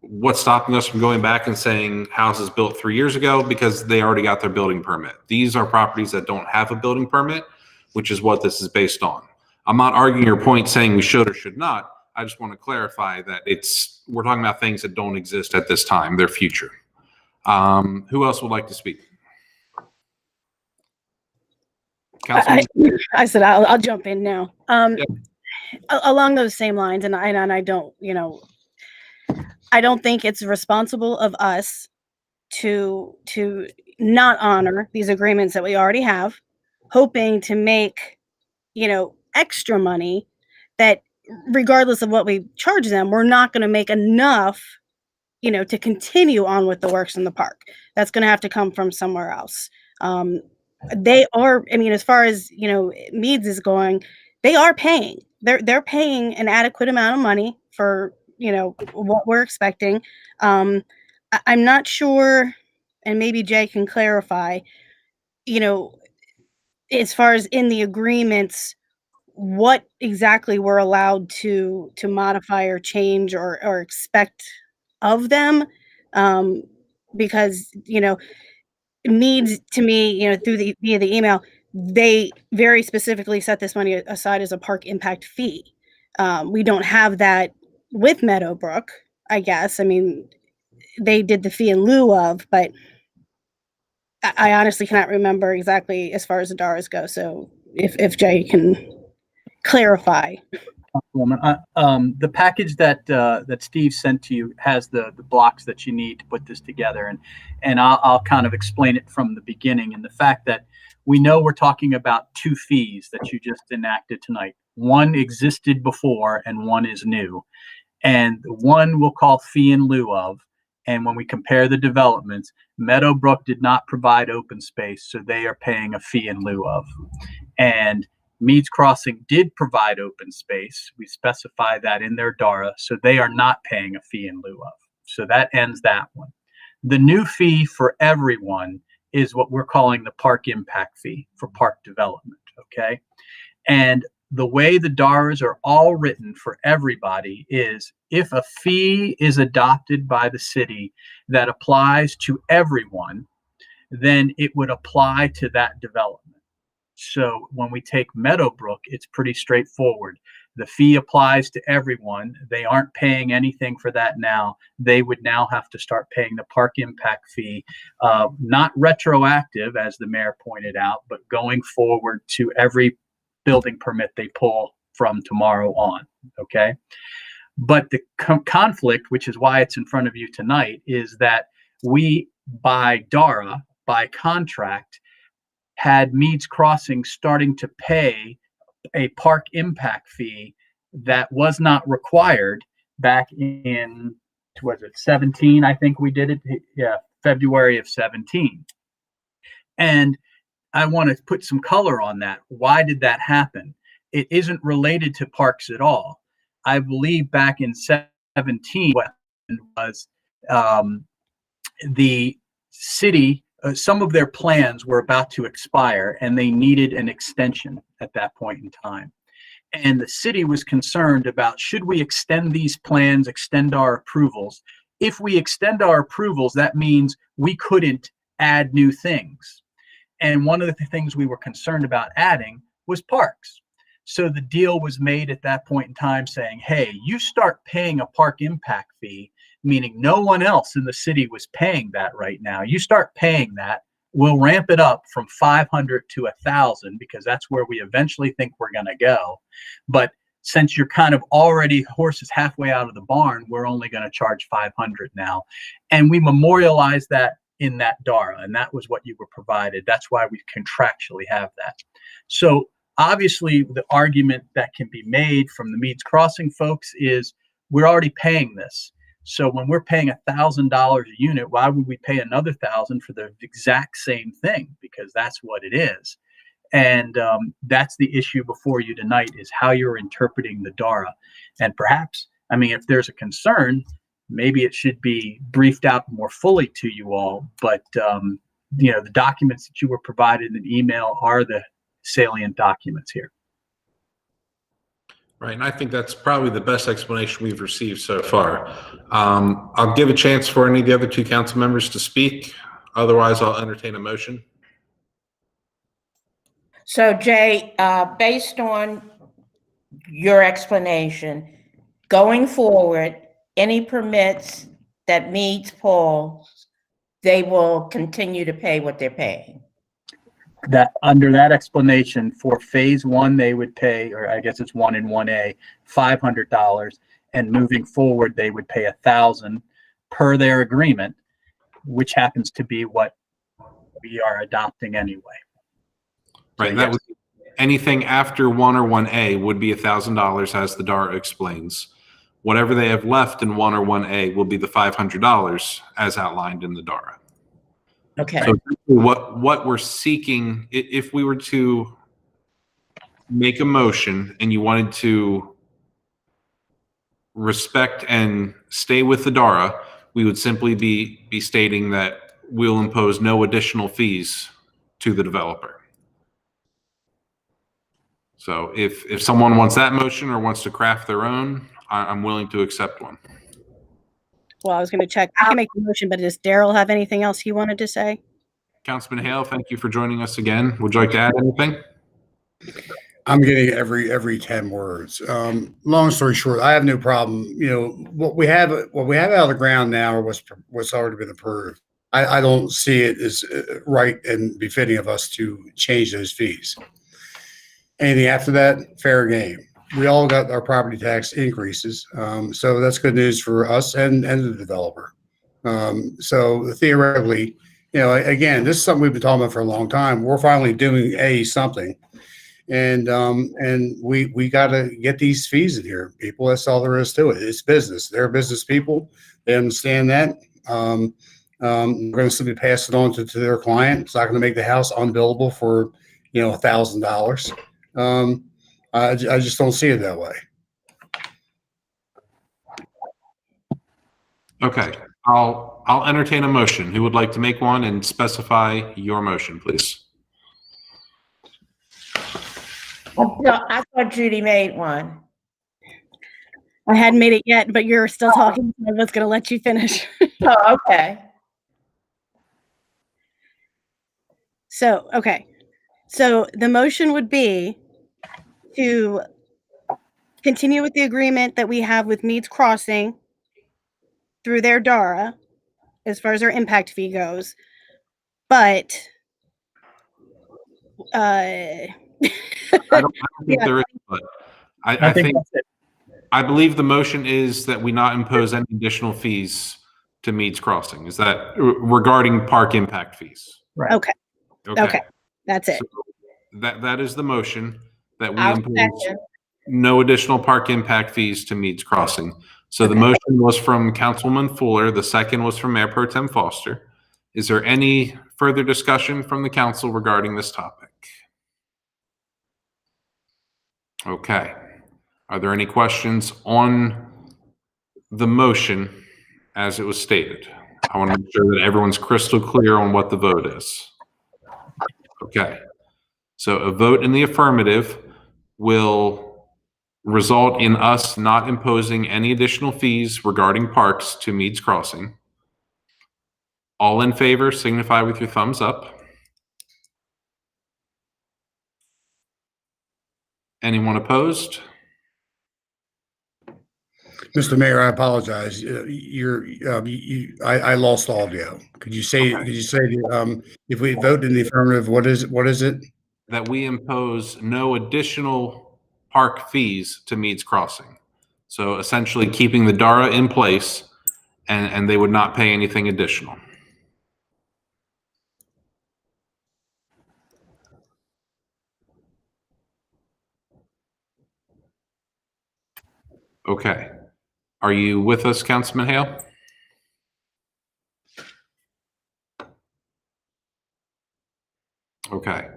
What's stopping us from going back and saying houses built 3 years ago? Because they already got their building permit. These are properties that don't have a building permit, which is what this is based on. I'm not arguing your point saying we should or should not. I just want to clarify that we're talking about things that don't exist at this time, they're future. Who else would like to speak? I said I'll jump in now. Yep. Along those same lines, and I don't, I don't think it's responsible of us to not honor these agreements that we already have, hoping to make, extra money that, regardless of what we charge them, we're not going to make enough, to continue on with the works in the park. That's going to have to come from somewhere else. They are, as far as, Meads is going, they are paying. They're paying an adequate amount of money for, what we're expecting. I'm not sure, and maybe Jay can clarify, as far as in the agreements, what exactly we're allowed to modify or change or expect of them. Because, Meads, to me, via the email, they very specifically set this money aside as a park impact fee. We don't have that with Meadowbrook, I guess. They did the fee in lieu of, but I honestly cannot remember exactly as far as the DARAs go. So if Jay can clarify. The package that Steve sent to you has the blocks that you need to put this together, and I'll kind of explain it from the beginning. And the fact that we know we're talking about two fees that you just enacted tonight. One existed before and one is new. And one we'll call fee in lieu of. And when we compare the developments, Meadowbrook did not provide open space, so they are paying a fee in lieu of. And Meads Crossing did provide open space. We specify that in their DARA, so they are not paying a fee in lieu of. So that ends that one. The new fee for everyone is what we're calling the park impact fee for park development, okay? And the way the DARs are all written for everybody is if a fee is adopted by the city that applies to everyone, then it would apply to that development. So when we take Meadowbrook, it's pretty straightforward. The fee applies to everyone. They aren't paying anything for that now. They would now have to start paying the park impact fee, not retroactive, as the mayor pointed out, but going forward to every building permit they pull from tomorrow on, okay? But the conflict, which is why it's in front of you tonight, is that we, by DARA, by contract, had Meads Crossing starting to pay a park impact fee that was not required back in, was it 17? I think we did it, yeah, February of 17. And I want to put some color on that. Why did that happen? It isn't related to parks at all. I believe back in 17, what happened was the city, some of their plans were about to expire and they needed an extension at that point in time. And the city was concerned about, should we extend these plans, extend our approvals? If we extend our approvals, that means we couldn't add new things. And one of the things we were concerned about adding was parks. So the deal was made at that point in time saying, hey, you start paying a park impact fee, meaning no one else in the city was paying that right now. You start paying that, we'll ramp it up from 500 to 1,000 because that's where we eventually think we're going to go. But since you're kind of already horses halfway out of the barn, we're only going to charge 500 now. And we memorialize that in that DARA, and that was what you were provided. That's why we contractually have that. So obviously the argument that can be made from the Meads Crossing folks is we're already paying this. So when we're paying $1,000 a unit, why would we pay another $1,000 for the exact same thing? Because that's what it is. And that's the issue before you tonight, is how you're interpreting the DARA. And perhaps, I mean, if there's a concern, maybe it should be briefed out more fully to you all. But, you know, the documents that you were provided in email are the salient documents here. Right, and I think that's probably the best explanation we've received so far. I'll give a chance for any of the other two council members to speak. Otherwise, I'll entertain a motion. So Jay, based on your explanation, going forward, any permits that Meads pulls, they will continue to pay what they're paying. That under that explanation, for phase one, they would pay, or I guess it's 1 in 1A, $500, and moving forward, they would pay $1,000 per their agreement, which happens to be what we are adopting anyway. Right, So, that yes. would, anything after 1 or 1A would be $1,000, as the DARA explains. Whatever they have left in 1 or 1A will be the $500 as outlined in the DARA. Okay. So what we're seeking, if we were to make a motion and you wanted to respect and stay with the DARA, we would simply be stating that we'll impose no additional fees to the developer. So if someone wants that motion or wants to craft their own, I'm willing to accept one. Well, I was going to check. I can make the motion, but does Daryl have anything else he wanted to say? Councilman Hale, thank you for joining us again. Would you like to add anything? I'm getting every 10 words. Long story short, I have no problem. You know, what we have out of the ground now, or what's already been approved. I don't see it as right and befitting of us to change those fees. Anything after that, fair game. We all got our property tax increases, so that's good news for us and the developer. So theoretically, you know, again, this is something we've been talking about for a long time. We're finally doing something. and we got to get these fees in here, people. That's all there is to it. It's business. They're business people. They understand that. We're going to simply pass it on to their client. It's not going to make the house unbuildable for, $1,000. I just don't see it that way. Okay, I'll entertain a motion. Who would like to make one and specify your motion, please? No, I thought Judy made one. I hadn't made it yet, but you're still talking. So I was going to let you finish. Oh, okay. Okay. So the motion would be to continue with the agreement that we have with Meads Crossing through their DARA as far as our impact fee goes. But I don't think Yeah. there is, but I I think think that's it. I believe the motion is that we not impose any additional fees to Meads Crossing. Is that regarding park impact fees? Right. Okay. Okay. That's it. So that is the motion, that we I'll impose second. no additional park impact fees to Meads Crossing. So the Okay. motion was from Councilwoman Fuller. The second was from Mayor Pro Tem Foster. Is there any further discussion from the council regarding this topic? Okay. Are there any questions on the motion as it was stated? I want to make sure that everyone's crystal clear on what the vote is. Okay. So a vote in the affirmative will result in us not imposing any additional fees regarding parks to Meads Crossing. All in favor, signify with your thumbs up. Anyone opposed? Mr. Mayor, I apologize. I lost audio. Could you say, if we vote in the affirmative, what is it? That we impose no additional park fees to Meads Crossing. So essentially keeping the DARA in place, and they would not pay anything additional. Okay. Are you with us, Councilman Hale? Okay.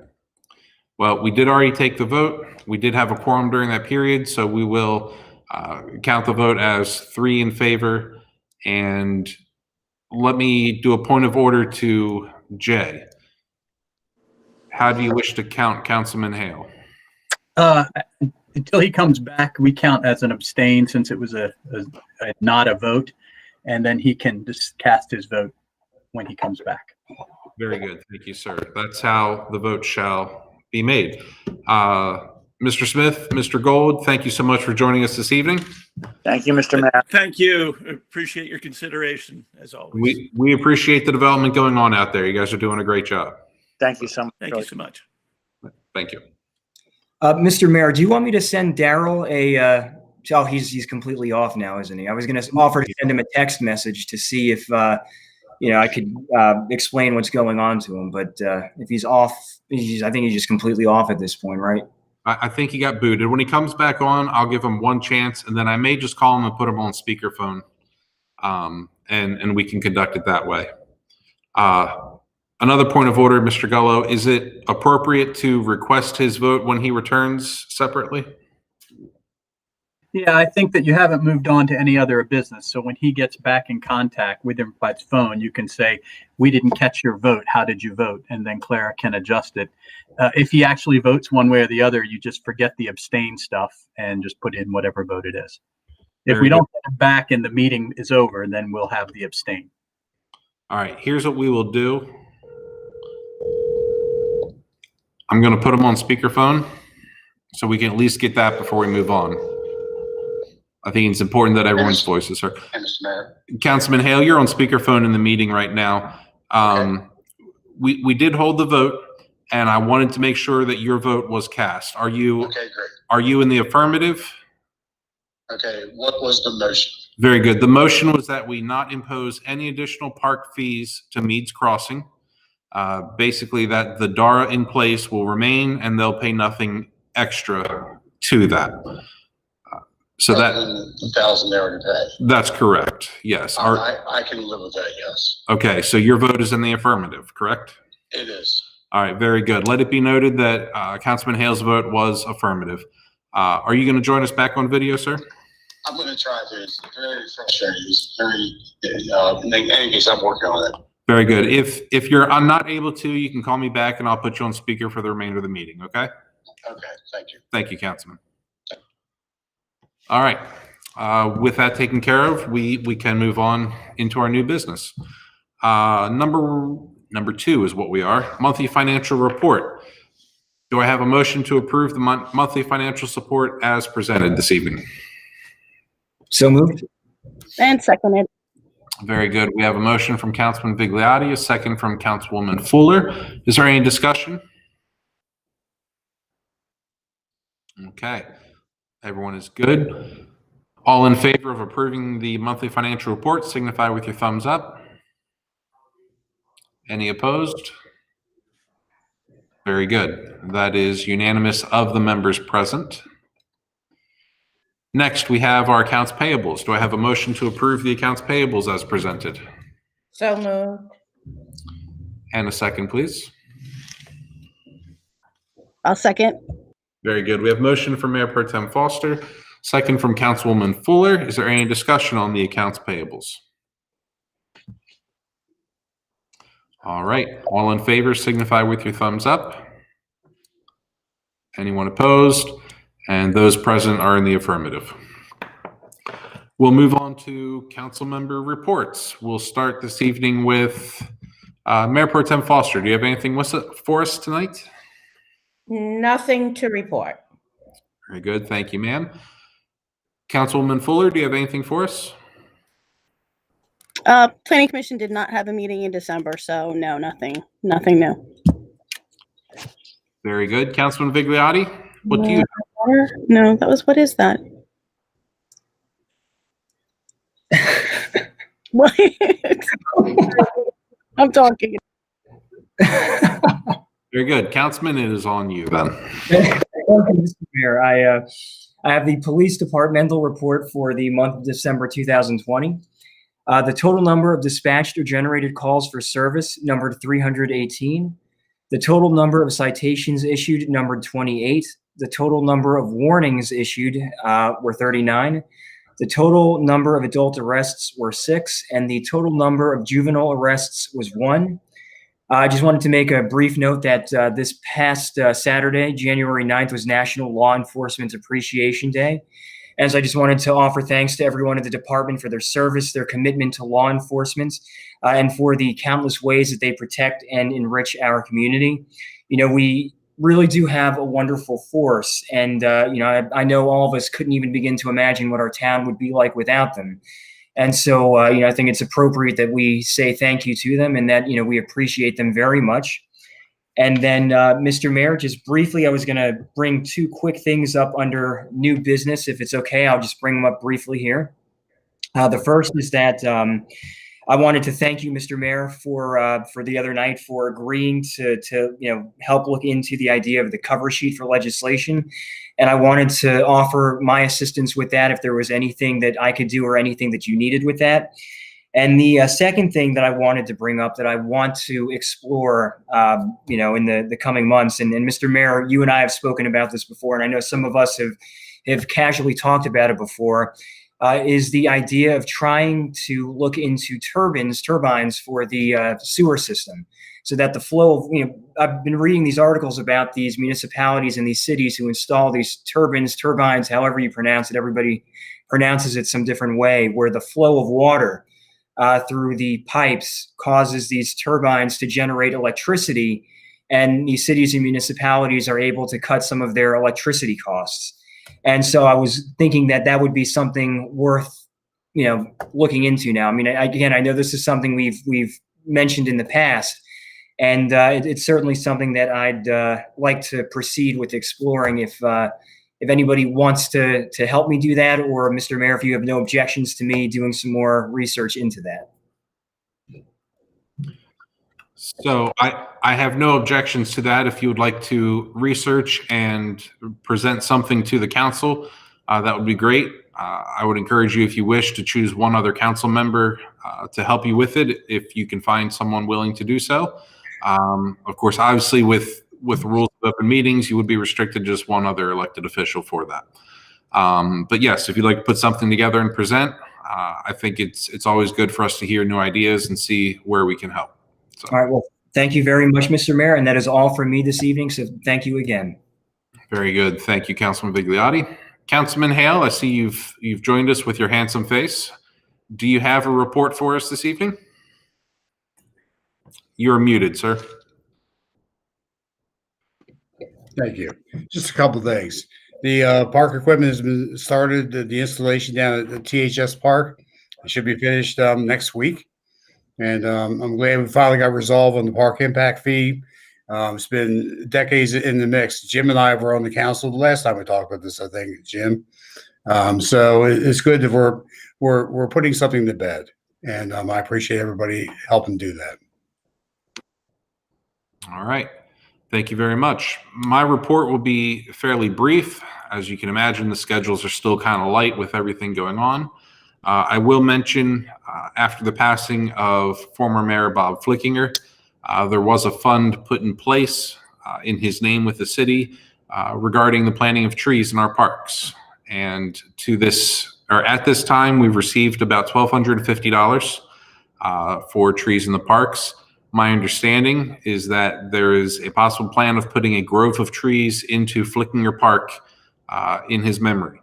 Well, we did already take the vote. We did have a quorum during that period, so we will count the vote as 3 in favor. And let me do a point of order to Jay. How do you wish to count Councilman Hale? Until he comes back, we count as an abstain since it was a not a vote, and then he can just cast his vote when he comes back. Very good. Thank you, sir. That's how the vote shall be made. Mr. Smith, Mr. Gold, thank you so much for joining us this evening. Thank you, Mr. Mayor. Thank you. Appreciate your consideration as always. We appreciate the development going on out there. You guys are doing a great job. Thank you so much. Thank you so much. Thank you. Mr. Mayor, do you want me to send Daryl a, oh, he's completely off now, isn't he? I was going to offer to send him a text message to see if, I could explain what's going on to him. But if he's off, I think he's just completely off at this point, right? I think he got booted. When he comes back on, I'll give him one chance, and then I may just call him and put him on speakerphone, and we can conduct it that way. Another point of order, Mr. Gullo, is it appropriate to request his vote when he returns separately? Yeah, I think that you haven't moved on to any other business. So when he gets back in contact with him by phone, you can say, "We didn't catch your vote. How did you vote?" And then Clara can adjust it. If he actually votes one way or the other, you just forget the abstain stuff and just put in whatever vote it is. If we don't get him back and the meeting is over, then we'll have the abstain. All right, here's what we will do. I'm going to put him on speakerphone so we can at least get that before we move on. I think it's important that everyone's voice is heard. Mr. Mayor. Councilman Hale, you're on speakerphone in the meeting right now. Okay. We did hold the vote, and I wanted to make sure that your vote was cast. Are you Okay, great. are you in the affirmative? Okay, what was the motion? Very good. The motion was that we not impose any additional park fees to Meads Crossing. Basically, that the DARA in place will remain, and they'll pay nothing extra to that. So that, 1,000 there to pay. that's correct. Yes. I can live with that, yes. Okay, so your vote is in the affirmative, correct? It is. All right, very good. Let it be noted that Councilman Hale's vote was affirmative. Are you going to join us back on video, sir? I'm going to try to. It's very frustrating. It's very, in any case, I'm working on it. Very good. If I'm not able to, you can call me back and I'll put you on speaker for the remainder of the meeting, okay? Okay, thank you. Thank you, Councilman. All right. With that taken care of, we can move on into our new business. Number 2 is what we are, monthly financial report. Do I have a motion to approve the monthly financial support as presented this evening? So moved. And seconded. Very good. We have a motion from Councilman Vigliotti, a second from Councilwoman Fuller. Is there any discussion? Okay. Everyone is good. All in favor of approving the monthly financial report, signify with your thumbs up. Any opposed? Very good. That is unanimous of the members present. Next, we have our accounts payables. Do I have a motion to approve the accounts payables as presented? So moved. And a second, please. I'll second. Very good. We have motion from Mayor Pro Tem Foster, second from Councilwoman Fuller. Is there any discussion on the accounts payables? All right. All in favor, signify with your thumbs up. Anyone opposed? And those present are in the affirmative. We'll move on to council member reports. We'll start this evening with Mayor Pro Tem Foster. Do you have anything for us tonight? Nothing to report. Very good. Thank you, ma'am. Councilwoman Fuller, do you have anything for us? Planning Commission did not have a meeting in December, so no, nothing new. Very good. Councilman Vigliotti, what do you have? No, what is that? What? I'm talking. Very good. Councilman, it is on you then. Thank you, Mr. Mayor. I have the police departmental report for the month of December 2020. The total number of dispatched or generated calls for service numbered 318. The total number of citations issued numbered 28. The total number of warnings issued were 39. The total number of adult arrests were 6, and the total number of juvenile arrests was 1. I just wanted to make a brief note that this past Saturday, January 9th, was National Law Enforcement Appreciation Day. And so I just wanted to offer thanks to everyone at the department for their service, their commitment to law enforcement, and for the countless ways that they protect and enrich our community. You know, we really do have a wonderful force. And, I know all of us couldn't even begin to imagine what our town would be like without them. And so, I think it's appropriate that we say thank you to them and that, we appreciate them very much. And then, Mr. Mayor, just briefly, I was going to bring 2 quick things up under new business. If it's okay, I'll just bring them up briefly here. The first is that I wanted to thank you, Mr. Mayor, for the other night for agreeing to help look into the idea of the cover sheet for legislation. And I wanted to offer my assistance with that if there was anything that I could do or anything that you needed with that. And the second thing that I wanted to bring up that I want to explore, in the coming months, and Mr. Mayor, you and I have spoken about this before, and I know some of us have casually talked about it before, is the idea of trying to look into turbines for the sewer system, so that the flow of, I've been reading these articles about these municipalities and these cities who install these turbines, however you pronounce it, everybody pronounces it some different way, where the flow of water through the pipes causes these turbines to generate electricity, and these cities and municipalities are able to cut some of their electricity costs. And so I was thinking that would be something worth, looking into now. I mean, I know this is something we've mentioned in the past, and it's certainly something that I'd like to proceed with exploring if anybody wants to help me do that, or Mr. Mayor, if you have no objections to me doing some more research into that. So I have no objections to that. If you would like to research and present something to the council, that would be great. I would encourage you, if you wish, to choose one other council member to help you with it, if you can find someone willing to do so. Of course, obviously, with rules of open meetings, you would be restricted to just one other elected official for that. But yes, if you'd like to put something together and present, I think it's always good for us to hear new ideas and see where we can help. So. All right. Well, thank you very much, Mr. Mayor. And that is all for me this evening. So thank you again. Very good. Thank you, Councilman Bigliotti. Councilman Hale, I see you've joined us with your handsome face. Do you have a report for us this evening? You're muted, sir. Thank you. Just a couple of things. The park equipment has been started, the installation down at the THS Park. It should be finished next week. And I'm glad we finally got resolved on the park impact fee. It's been decades in the mix. Jim and I were on the council the last time we talked about this, I think, Jim. So it's good that we're putting something to bed. And I appreciate everybody helping do that. All right. Thank you very much. My report will be fairly brief. As you can imagine, the schedules are still kind of light with everything going on. I will mention after the passing of former Mayor Bob Flickinger, there was a fund put in place in his name with the city regarding the planting of trees in our parks. And at this time, we've received about $1,250 for trees in the parks. My understanding is that there is a possible plan of putting a grove of trees into Flickinger Park in his memory.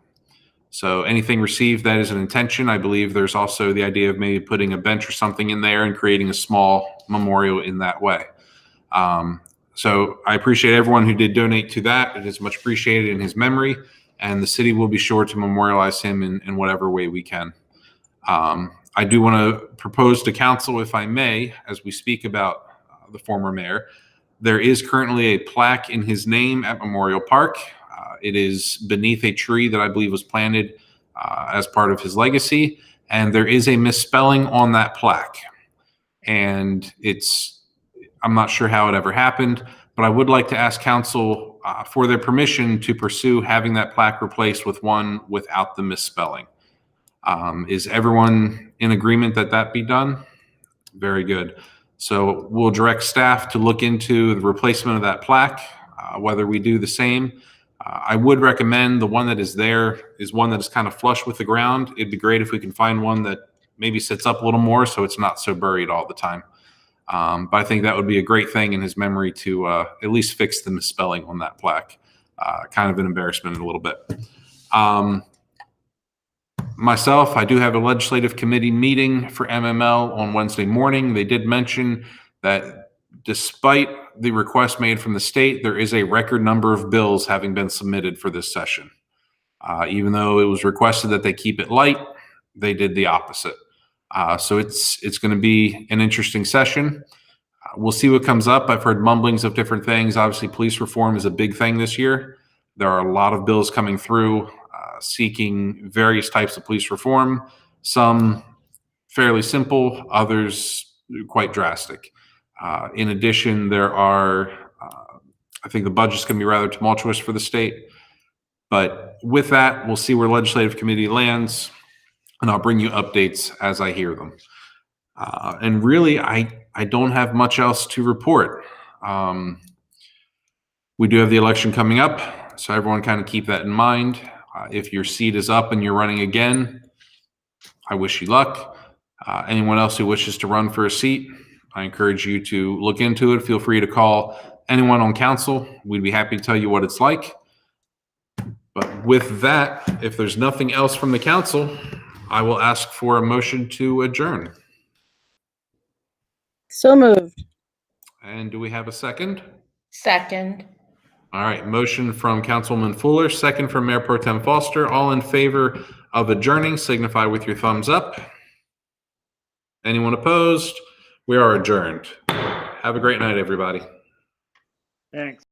So anything received that is an intention. I believe there's also the idea of maybe putting a bench or something in there and creating a small memorial in that way. So I appreciate everyone who did donate to that. It is much appreciated in his memory, and the city will be sure to memorialize him in whatever way we can. I do want to propose to council, if I may, as we speak about the former mayor, there is currently a plaque in his name at Memorial Park. It is beneath a tree that I believe was planted as part of his legacy, and there is a misspelling on that plaque. And I'm not sure how it ever happened, but I would like to ask council for their permission to pursue having that plaque replaced with one without the misspelling. Is everyone in agreement that that be done? Very good. So we'll direct staff to look into the replacement of that plaque, whether we do the same. I would recommend the one that is there is one that is kind of flush with the ground. It'd be great if we can find one that maybe sits up a little more so it's not so buried all the time. But I think that would be a great thing in his memory to at least fix the misspelling on that plaque. Kind of an embarrassment a little bit. Myself, I do have a legislative committee meeting for MML on Wednesday morning. They did mention that despite the request made from the state, there is a record number of bills having been submitted for this session. Even though it was requested that they keep it light, they did the opposite. So it's going to be an interesting session. We'll see what comes up. I've heard mumblings of different things. Obviously, police reform is a big thing this year. There are a lot of bills coming through seeking various types of police reform, some fairly simple, others quite drastic. In addition, there are, I think the budget's going to be rather tumultuous for the state. But with that, we'll see where legislative committee lands, and I'll bring you updates as I hear them. And really, I don't have much else to report. We do have the election coming up, so everyone kind of keep that in mind. If your seat is up and you're running again, I wish you luck. Anyone else who wishes to run for a seat, I encourage you to look into it. Feel free to call anyone on council. We'd be happy to tell you what it's like. But with that, if there's nothing else from the council, I will ask for a motion to adjourn. So moved. And do we have a second? Second. All right, motion from Councilwoman Fuller, second from Mayor Pro Tem Foster. All in favor of adjourning, signify with your thumbs up. Anyone opposed? We are adjourned. Have a great night, everybody. Thanks.